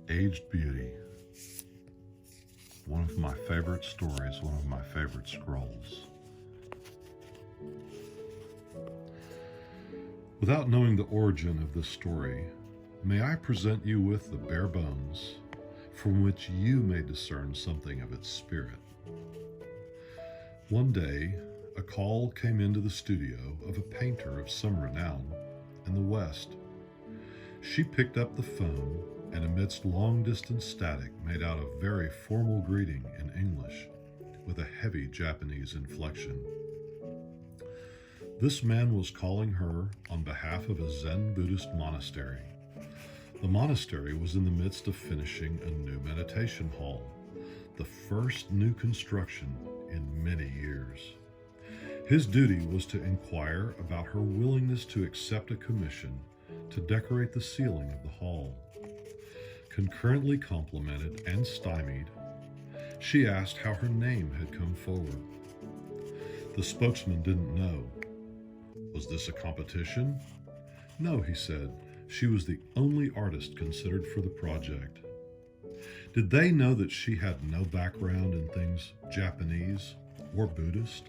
Aged Beauty. One of my favorite stories, one of my favorite scrolls. Without knowing the origin of this story, may I present you with the bare bones from which you may discern something of its spirit. One day, a call came into the studio of a painter of some renown in the West. She picked up the phone and amidst long-distance static made out a very formal greeting in English with a heavy Japanese inflection. This man was calling her on behalf of a Zen Buddhist monastery. The monastery was in the midst of finishing a new meditation hall, the first new construction in many years. His duty was to inquire about her willingness to accept a commission to decorate the ceiling of the hall. Concurrently complimented and stymied, she asked how her name had come forward. The spokesman didn't know. Was this a competition? No, he said. She was the only artist considered for the project. Did they know that she had no background in things Japanese or Buddhist?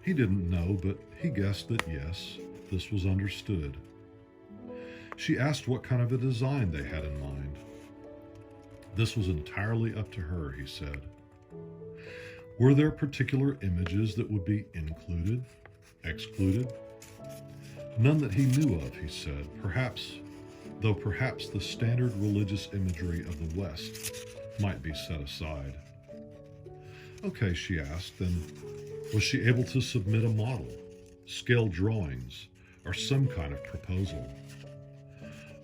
He didn't know, but he guessed that yes, this was understood. She asked what kind of a design they had in mind. This was entirely up to her, he said. Were there particular images that would be included, excluded? None that he knew of, he said, perhaps the standard religious imagery of the West might be set aside. Okay, she asked, then was she able to submit a model, scale drawings, or some kind of proposal?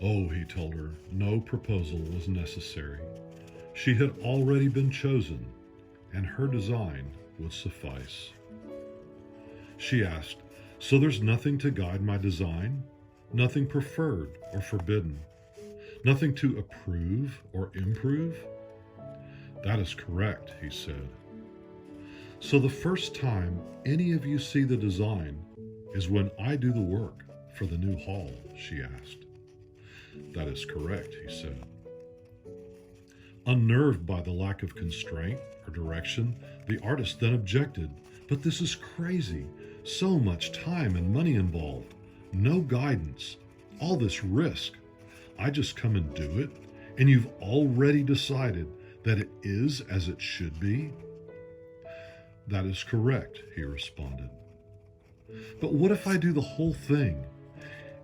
Oh, he told her, no proposal was necessary. She had already been chosen, and her design would suffice. She asked, so there's nothing to guide my design? Nothing preferred or forbidden? Nothing to approve or improve? That is correct, he said. So the first time any of you see the design is when I do the work for the new hall, she asked. That is correct, he said. Unnerved by the lack of constraint or direction, the artist then objected, but this is crazy. So much time and money involved. No guidance. All this risk. I just come and do it, and you've already decided that it is as it should be? That is correct, he responded. But what if I do the whole thing,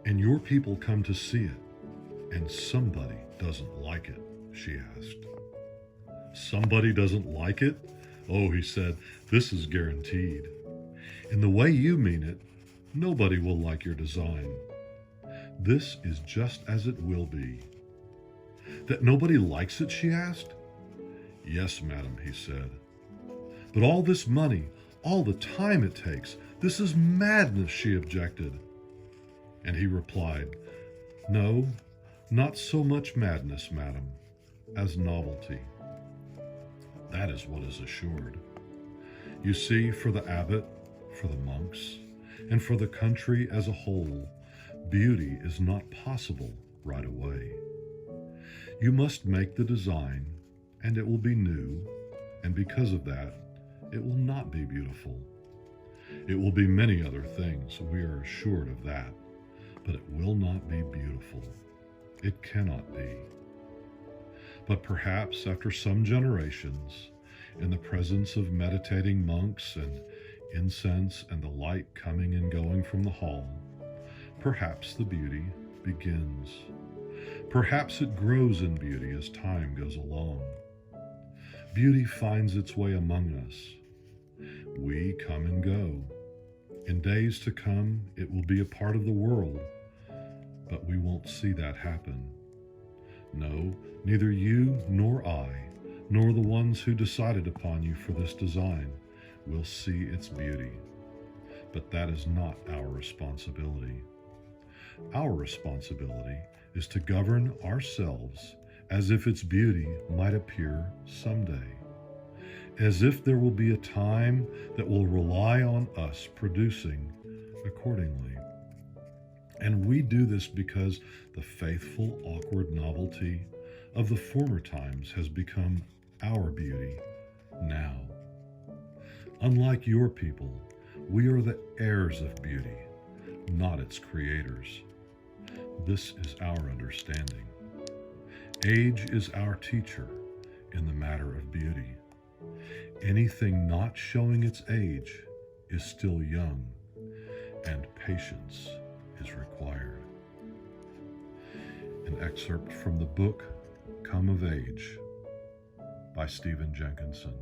and your people come to see it, and somebody doesn't like it, she asked. Somebody doesn't like it? Oh, he said, this is guaranteed. In the way you mean it, nobody will like your design. This is just as it will be. That nobody likes it, she asked. Yes, madam, he said. But all this money, all the time it takes, this is madness, she objected. And he replied, no, not so much madness, madam, as novelty. That is what is assured. You see, for the abbot, for the monks, and for the country as a whole, beauty is not possible right away. You must make the design, and it will be new, and because of that, it will not be beautiful. It will be many other things, we are assured of that, but it will not be beautiful. It cannot be. But perhaps after some generations, in the presence of meditating monks and incense and the light coming and going from the hall, perhaps the beauty begins. Perhaps it grows in beauty as time goes along. Beauty finds its way among us. We come and go. In days to come, it will be a part of the world, but we won't see that happen. No, neither you nor I, nor the ones who decided upon you for this design, will see its beauty. But that is not our responsibility. Our responsibility is to govern ourselves as if its beauty might appear someday, as if there will be a time that will rely on us producing accordingly. And we do this because the faithful, awkward novelty of the former times has become our beauty now. Unlike your people, we are the heirs of beauty, not its creators. This is our understanding. Age is our teacher in the matter of beauty. Anything not showing its age is still young, and patience is required. An excerpt from the book Come of Age by Stephen Jenkinsin.